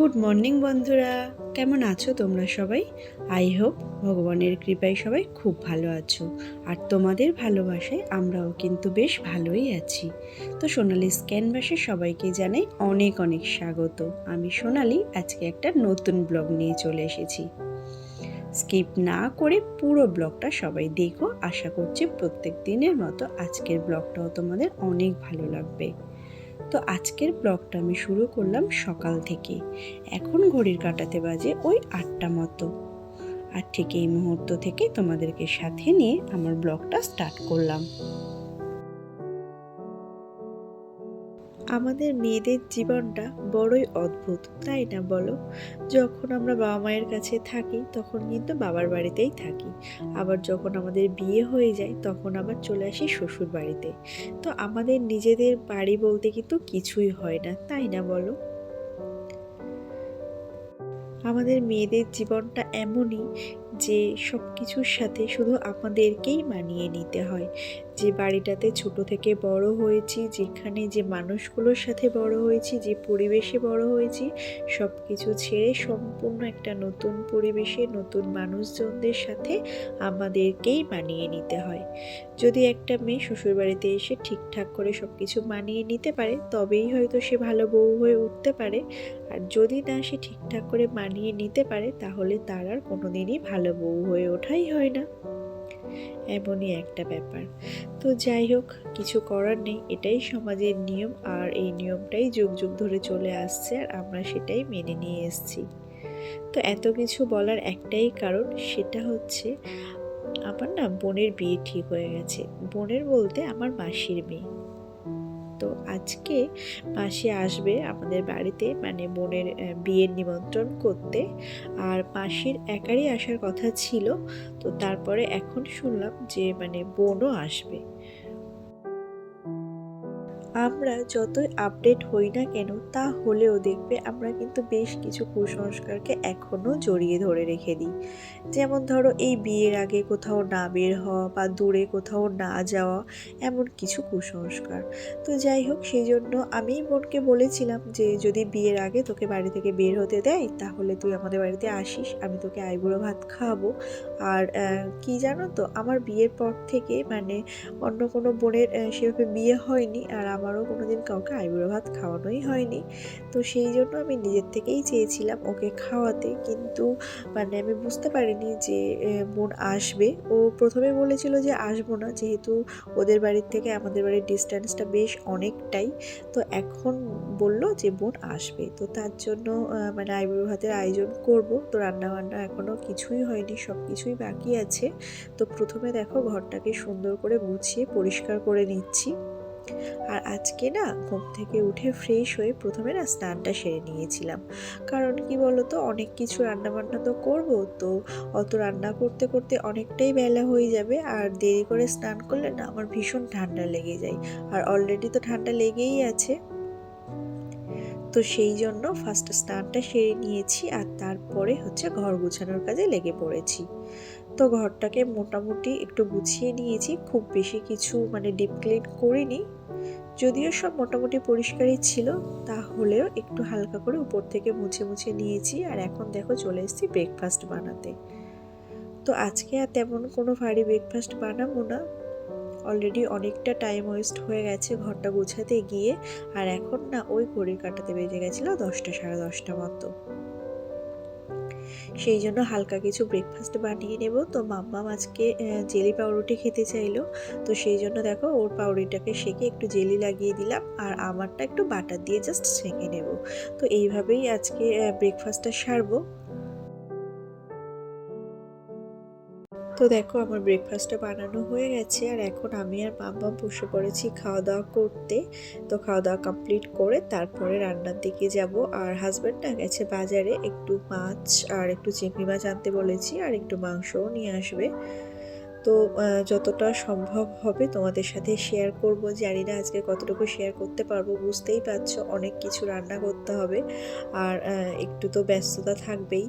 Good morning বন্ধুরা, কেমন আছো তোমরা সবাই? আই হোপ ভগবানের কৃপায় সবাই খুব ভালো আছো। আর তোমাদের ভালোবাসায় আমরাও কিন্তু বেশ ভালোই আছি। তো সোনালিস ক্যানভাসে সবাইকে জানাই অনেক অনেক স্বাগত। আমি সোনালি আজকে একটা নতুন ব্লগ নিয়ে চলে এসেছি। স্কিপ না করে পুরো ব্লগটা সবাই দেখো। আশা করছি প্রত্যেক দিনের মতো আজকের ব্লগটাও তোমাদের অনেক ভালো লাগবে। তো আজকের ব্লগটা আমি শুরু করলাম সকাল থেকে। এখন ঘড়ির কাঁটাতে বাজে ওই 8টা মতো। আর ঠিক এই মুহূর্ত থেকে তোমাদেরকে সাথে নিয়ে আমার ব্লগটা স্টার্ট করলাম। আমাদের মেয়েদের জীবনটা বড়ই অদ্ভুত, তাই না বলো? যখন আমরা বাবা মায়ের কাছে থাকি তখন কিন্তু বাবার বাড়িতেই থাকি, আবার যখন আমাদের বিয়ে হয়ে যায় তখন আবার চলে আসি শ্বশুর বাড়িতে। তো আমাদের নিজেদের বাড়ি বলতে কিন্তু কিছুই হয় না, তাই না বলো? আমাদের মেয়েদের জীবনটা এমনই যে সব কিছুর সাথে শুধু আমাদেরকেই মানিয়ে নিতে হয়। যে বাড়িটাতে ছোট থেকে বড় হয়েছি, যেখানে যে মানুষগুলোর সাথে বড় হয়েছি, যে পরিবেশে বড় হয়েছি, সব কিছু ছেড়ে সম্পূর্ণ একটা নতুন পরিবেশে নতুন মানুষজনদের সাথে আমাদেরকেই মানিয়ে নিতে হয়। যদি একটা মেয়ে শ্বশুরবাড়িতে এসে ঠিকঠাক করে সব কিছু মানিয়ে নিতে পারে তবেই হয়তো সে ভালো বউ হয়ে উঠতে পারে। আর যদি না সে ঠিকঠাক করে মানিয়ে নিতে পারে তাহলে তার আর কোনোদিনই ভালো বউ হয়ে ওঠাই হয় না। এমনই একটা ব্যাপার। তো যাই হোক, কিছু করার নেই, এটাই সমাজের নিয়ম, আর এই নিয়মটাই যুগ যুগ ধরে চলে আসছে আর আমরা সেটাই মেনে নিয়ে এসেছি। তো এত কিছু বলার একটাই কারণ, সেটা হচ্ছে আমার না বোনের বিয়ে ঠিক হয়ে গেছে। বোনের বলতে আমার মাসির মেয়ে। তো আজকে মাসি আসবে আমাদের বাড়িতে, মানে বোনের বিয়ের নিমন্ত্রণ করতে। আর মাসির একারই আসার কথা ছিল, তো তারপরে এখন শুনলাম যে মানে বোনও আসবে। আমরা যতই আপডেট হই না কেন, তা হলেও দেখবে আমরা কিন্তু বেশ কিছু কুসংস্কারকে এখনো জড়িয়ে ধরে রেখে দিই। যেমন ধরো, এই বিয়ের আগে কোথাও না বের হওয়া বা দূরে কোথাও না যাওয়া, এমন কিছু কুসংস্কার। তো যাই হোক, সেই জন্য আমি বোনকে বলেছিলাম যে যদি বিয়ের আগে তোকে বাড়ি থেকে বের হতে দেয় তাহলে তুই আমাদের বাড়িতে আসিস, আমি তোকে আইবুড়ো ভাত খাওয়াবো। আর কি জানো তো, আমার বিয়ের পর থেকে মানে অন্য কোনো বোনের সেভাবে বিয়ে হয়নি, আর আমারও কোনোদিন কাউকে আইবুড়ো ভাত খাওয়ানোই হয়নি। তো সেই জন্য আমি নিজের থেকেই চেয়েছিলাম ওকে খাওয়াতে, কিন্তু মানে আমি বুঝতে পারিনি যে বোন আসবে। ও প্রথমে বলেছিল যে আসবো না, যেহেতু ওদের বাড়ির থেকে আমাদের বাড়ির ডিস্টেন্সটা বেশ অনেকটাই। তো এখন বলল যে বোন আসবে, তো তার জন্য মানে আইবুড়ো ভাতের আয়োজন করব। তো রান্না বান্না এখনও কিছুই হয়নি, সব কিছুই বাকি আছে। তো প্রথমে দেখো ঘরটাকে সুন্দর করে গুছিয়ে পরিষ্কার করে নিচ্ছি। আর আজকে না ঘুম থেকে উঠে ফ্রেশ হয়ে প্রথমে না স্নানটা সেরে নিয়েছিলাম। কারণ কি বলতো, অনেক কিছু রান্না বান্না তো করব, তো অত রান্না করতে করতে অনেকটাই বেলা হয়ে যাবে, আর দেরি করে স্নান করলে না আমার ভীষণ ঠান্ডা লেগে যায়। আর অলরেডি তো ঠান্ডা লেগেই আছে। তো সেই জন্য ফার্স্ট স্নানটা সেরে নিয়েছি, আর তারপরে হচ্ছে ঘর গুছানোর কাজে লেগে পড়েছি। তো ঘরটাকে মোটামুটি একটু গুছিয়ে নিয়েছি, খুব বেশি কিছু মানে ডিপ ক্লিন করিনি। যদিও সব মোটামুটি পরিষ্কারই ছিল, তাহলেও একটু হালকা করে উপর থেকে মুছে মুছে নিয়েছি। আর এখন দেখো চলে এসেছি ব্রেকফাস্ট বানাতে। তো আজকে আর তেমন কোনো ভারী ব্রেকফাস্ট বানাবো না, অলরেডি অনেকটা টাইম ওয়েস্ট হয়ে গেছে ঘরটা গুছাতে গিয়ে। আর এখন না ওই ঘড়ির কাঁটাতে বেজে গেছিলো 10টা সাড়ে 10টা মতো। সেই জন্য হালকা কিছু ব্রেকফাস্ট বানিয়ে নেব। তো মাম্মাম আজকে জেলি পাউরুটি খেতে চাইলো, তো সেই জন্য দেখো ওর পাউরুটিটাকে সেঁকে একটু জেলি লাগিয়ে দিলাম, আর আমারটা একটু বাটার দিয়ে জাস্ট সেঁকে নেব। তো এইভাবেই আজকে ব্রেকফাস্টটা সারবো। তো দেখো আমার ব্রেকফাস্টটা বানানো হয়ে গেছে, আর এখন আমি আর মাম্মা বসে পড়েছি খাওয়া দাওয়া করতে। তো খাওয়া দাওয়া কমপ্লিট করে তারপরে রান্নার দিকে যাব। আর হাজব্যান্ড না গেছে বাজারে, একটু মাছ আর একটু চিংড়ি মাছ আনতে বলেছি, আর একটু মাংসও নিয়ে আসবে। তো যতটা সম্ভব হবে তোমাদের সাথে শেয়ার করব। জানি না আজকে কতটুকু শেয়ার করতে পারবো, বুঝতেই পারছো অনেক কিছু রান্না করতে হবে, আর একটু তো ব্যস্ততা থাকবেই।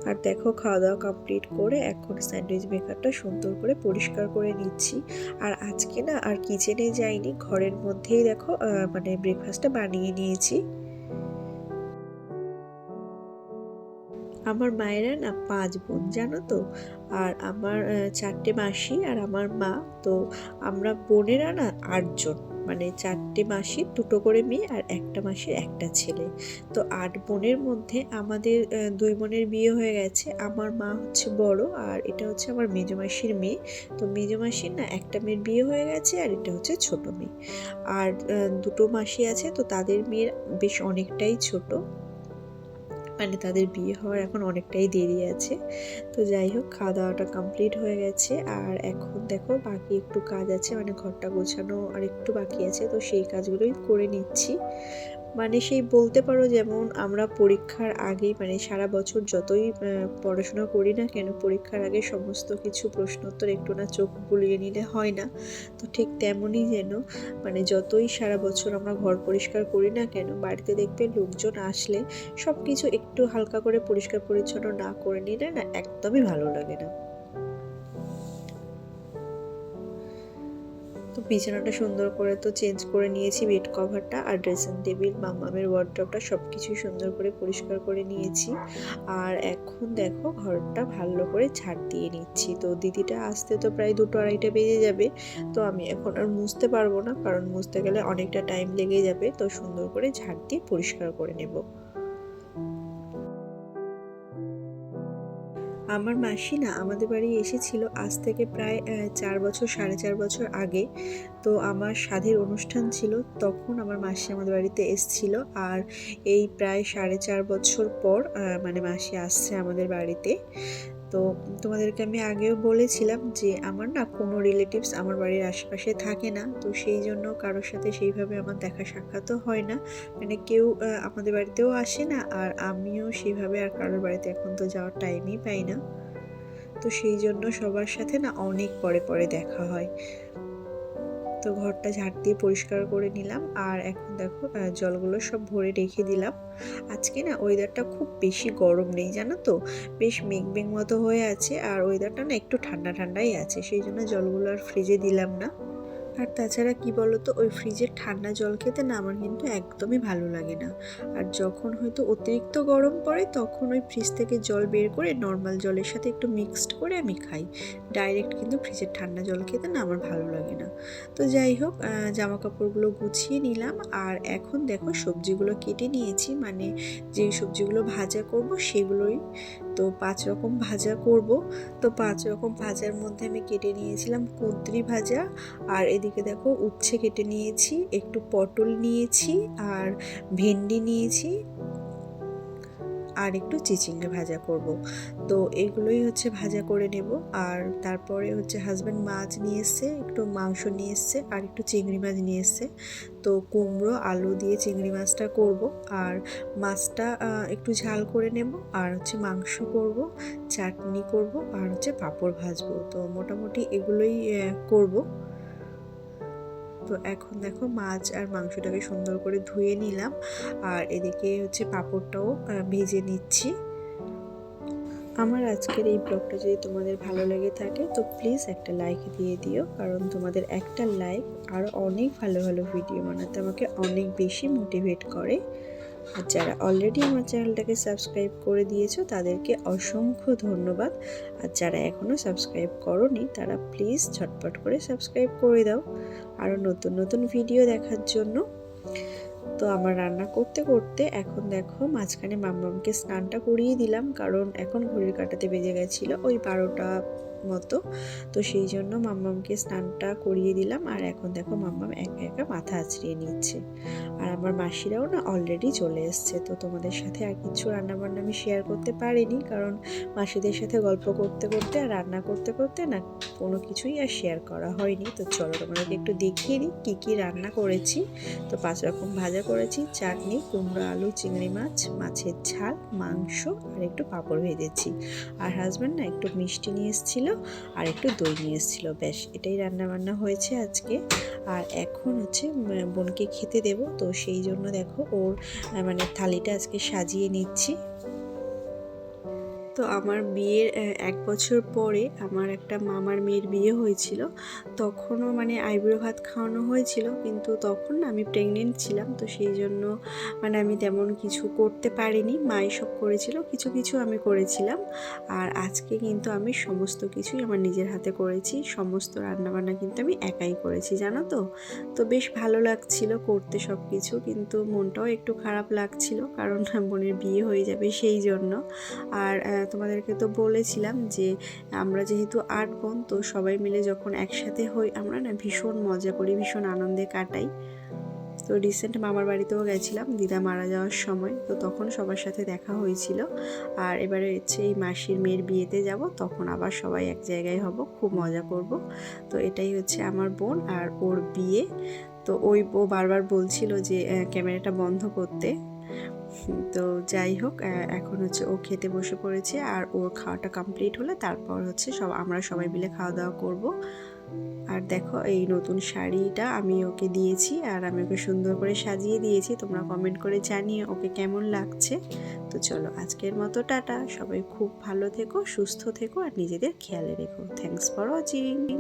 আর দেখো খাওয়া দাওয়া কমপ্লিট করে এখন স্যান্ডউইচ মেকারটা সুন্দর করে পরিষ্কার করে নিচ্ছি। আর আজকে না আর কিচেনে যাইনি, ঘরের মধ্যেই দেখো মানে ব্রেকফাস্টটা বানিয়ে নিয়েছি। আমার মায়েরা না 5 বোন জানো তো। আর আমার 4টে মাসি আর আমার মা। তো আমরা বোনেরা না 8 জন, মানে 4টে মাসির 2টো করে মেয়ে আর একটা মাসির একটা ছেলে। তো 8 বোনের মধ্যে আমাদের 2 বোনের বিয়ে হয়ে গেছে। আমার মা হচ্ছে বড়, আর এটা হচ্ছে আমার মেজো মাসির মেয়ে। তো মেজো মাসির না একটা মেয়ের বিয়ে হয়ে গেছে, আর এটা হচ্ছে ছোট মেয়ে। আর 2টো মাসি আছে, তো তাদের মেয়ের বেশ অনেকটাই ছোট, মানে তাদের বিয়ে হওয়ার এখন অনেকটাই দেরি আছে। তো যাই হোক, খাওয়া দাওয়াটা কমপ্লিট হয়ে গেছে, আর এখন দেখো বাকি একটু কাজ আছে, মানে ঘরটা গোছানো আর একটু বাকি আছে, তো সেই কাজগুলোই করে নিচ্ছি। মানে সেই বলতে পারো যেমন আমরা পরীক্ষার আগেই, মানে সারা বছর যতই পড়াশোনা করি না কেন, পরীক্ষার আগে সমস্ত কিছু প্রশ্নোত্তর একটু না চোখ বুলিয়ে নিলে হয় না। তো ঠিক তেমনই যেন, মানে যতই সারা বছর আমরা ঘর পরিষ্কার করি না কেন, বাড়িতে দেখবে লোকজন আসলে সব কিছু একটু হালকা করে পরিষ্কার পরিচ্ছন্ন না করে নিলে না একদমই ভালো লাগে না। তো বিছানাটা সুন্দর করে তো চেঞ্জ করে নিয়েছি, বেড কভারটা আর ড্রেসিং টেবিল, মাম্মামের ওয়ার্ডরোবটা সব কিছুই সুন্দর করে পরিষ্কার করে নিয়েছি। আর এখন দেখো ঘরটা ভালো করে ঝাড় দিয়ে নিচ্ছি। তো দিদিটা আসতে তো প্রায় 2-2:30 বেজে যাবে। তো আমি এখন আর মুছতে পারবো না, কারণ মুছতে গেলে অনেকটা টাইম লেগে যাবে। তো সুন্দর করে ঝাড় দিয়ে পরিষ্কার করে নেব। আমার মাসি না আমাদের বাড়ি এসেছিল আজ থেকে প্রায় 4 বছর 4.5 বছর আগে। তো আমার সাধের অনুষ্ঠান ছিল, তখন আমার মাসি আমাদের বাড়িতে এসেছিল। আর এই প্রায় 4.5 বছর পর মানে মাসি আসছে আমাদের বাড়িতে। তো তোমাদেরকে আমি আগেও বলেছিলাম যে আমার না কোনো রিলেটিভস আমার বাড়ির আশেপাশে থাকে না, তো সেই জন্য কারোর সাথে সেইভাবে আমার দেখা সাক্ষাৎও হয় না, মানে কেউ আমাদের বাড়িতেও আসে না, আর আমিও সেইভাবে আর কারোর বাড়িতে এখন তো যাওয়ার টাইমই পাই না। তো সেই জন্য সবার সাথে না অনেক পরে পরে দেখা হয়। তো ঘরটা ঝাড় দিয়ে পরিষ্কার করে নিলাম, আর এখন দেখো জলগুলো সব ভরে রেখে দিলাম। আজকে না ওয়েদারটা খুব বেশি গরম নেই জানো তো, বেশ মেঘ মেঘ মতো হয়ে আছে, আর ওয়েদারটা না একটু ঠান্ডা ঠান্ডাই আছে, সেই জন্য জলগুলো আর ফ্রিজে দিলাম না। আর তাছাড়া কি বলতো, ওই ফ্রিজের ঠান্ডা জল খেতে না আমার কিন্তু একদমই ভালো লাগে না। আর যখন হয়তো অতিরিক্ত গরম পড়ে তখন ওই ফ্রিজ থেকে জল বের করে নর্মাল জলের সাথে একটু মিক্সড করে আমি খাই। ডাইরেক্ট কিন্তু ফ্রিজের ঠান্ডা জল খেতে না আমার ভালো লাগে না। তো যাই হোক, জামা কাপড়গুলো গুছিয়ে নিলাম, আর এখন দেখো সবজিগুলো কেটে নিয়েছি, মানে যে সবজিগুলো ভাজা করব সেগুলোই। তো 5 রকম ভাজা করব। তো 5 রকম ভাজার মধ্যে আমি কেটে নিয়েছিলাম কুঁদরি ভাজা, আর এদিকে দেখো উচ্ছে কেটে নিয়েছি, একটু পটল নিয়েছি, আর ভেন্ডি নিয়েছি, আর একটু চিচিঙ্গা ভাজা করব। তো এইগুলোই হচ্ছে ভাজা করে নেব। আর তারপরে হচ্ছে হাজব্যান্ড মাছ নিয়ে এসছে, একটু মাংস নিয়ে এসছে, আর একটু চিংড়ি মাছ নিয়ে এসছে। তো কুমড়ো আলু দিয়ে চিংড়ি মাছটা করব, আর মাছটা একটু ঝাল করে নেব, আর হচ্ছে মাংস করব, চাটনি করব, আর হচ্ছে পাঁপড় ভাজবো। তো মোটামুটি এগুলোই করব। তো এখন দেখো মাছ আর মাংসটাকে সুন্দর করে ধুয়ে নিলাম, আর এদিকে হচ্ছে পাঁপড়টাও ভেজে নিচ্ছি। আমার আজকের এই ব্লগটা যদি তোমাদের ভালো লেগে থাকে তো প্লিজ একটা লাইক দিয়ে দিও, কারণ তোমাদের একটা লাইক আর অনেক ভালো ভালো ভিডিও বানাতে আমাকে অনেক বেশি মোটিভেট করে। আর যারা অলরেডি আমার চ্যানেলটাকে সাবস্ক্রাইব করে দিয়েছো তাদেরকে অসংখ্য ধন্যবাদ। আর যারা এখনও সাবস্ক্রাইব করোনি তারা প্লিজ ঝটপট করে সাবস্ক্রাইব করে দাও আরও নতুন নতুন ভিডিও দেখার জন্য। তো আমার রান্না করতে করতে এখন দেখো মাঝখানে মাম্মামকে স্নানটা করিয়ে দিলাম, কারণ এখন ঘড়ির কাঁটাতে বেজে গেছিলো ওই 12টা মতো। তো সেই জন্য মাম্মামকে স্নানটা করিয়ে দিলাম, আর এখন দেখো মাম্মাম একা একা মাথা আঁচড়িয়ে নিচ্ছে। আর আমার মাসিরাও না অলরেডি চলে এসছে। তো তোমাদের সাথে আর কিছু রান্নাবান্না আমি শেয়ার করতে পারিনি, কারণ মাসিদের সাথে গল্প করতে করতে আর রান্না করতে করতে না কোনো কিছুই আর শেয়ার করা হয়নি। তো চলো তোমাদেরকে একটু দেখিয়ে দিই কী কী রান্না করেছি। তো 5 রকম ভাজা করেছি, চাটনি, কুমড়ো আলু চিংড়ি মাছ, মাছের ঝাল, মাংস, আর একটু পাঁপড় ভেজেছি। আর হাজব্যান্ড না একটু মিষ্টি নিয়ে এসেছিলো আর একটু দই নিয়ে এসেছিলো, ব্যাস এটাই রান্নাবান্না হয়েছে আজকে। আর এখন হচ্ছে বোনকে খেতে দেব, তো সেই জন্য দেখো ওর মানে থালিটা আজকে সাজিয়ে নিচ্ছি। তো আমার বিয়ের 1 বছর পরে আমার একটা মামার মেয়ের বিয়ে হয়েছিল। তখনও মানে আইবুড়ো ভাত খাওয়ানো হয়েছিল, কিন্তু তখন না আমি প্রেগনেন্ট ছিলাম, তো সেই জন্য মানে আমি তেমন কিছু করতে পারিনি, মাই সব করেছিল, কিছু কিছু আমি করেছিলাম। আর আজকে কিন্তু আমি সমস্ত কিছুই আমার নিজের হাতে করেছি, সমস্ত রান্নাবান্না কিন্তু আমি একাই করেছি, জানো তো। তো বেশ ভালো লাগছিল করতে সব কিছু, কিন্তু মনটাও একটু খারাপ লাগছিল, কারণ বোনের বিয়ে হয়ে যাবে সেই জন্য। আর তোমাদেরকে তো বলেছিলাম যে আমরা যেহেতু 8 বোন, তো সবাই মিলে যখন একসাথে হই আমরা না ভীষণ মজা করি, ভীষণ আনন্দে কাটাই। তো রিসেন্ট মামার বাড়িতেও গেছিলাম দিদা মারা যাওয়ার সময়, তো তখন সবার সাথে দেখা হয়েছিল। আর এবারে হচ্ছে এই মাসির মেয়ের বিয়েতে যাব, তখন আবার সবাই এক জায়গায় হব, খুব মজা করব। তো এটাই হচ্ছে আমার বোন আর ওর বিয়ে। তো ওই ও বারবার বলছিল যে ক্যামেরাটা বন্ধ করতে। তো যাই হোক, এখন হচ্ছে ও খেতে বসে পড়েছে, আর ওর খাওয়াটা কমপ্লিট হলে তারপর হচ্ছে আমরা সবাই মিলে খাওয়া দাওয়া করব। আর দেখো এই নতুন শাড়িটা আমি ওকে দিয়েছি, আর আমি ওকে সুন্দর করে সাজিয়ে দিয়েছি, তোমরা কমেন্ট করে জানিয়ে ওকে কেমন লাগছে। তো চলো আজকের মতো টাটা, সবাই খুব ভালো থেকো, সুস্থ থেকো, আর নিজেদের খেয়ালে রেখো। Thanks for watching.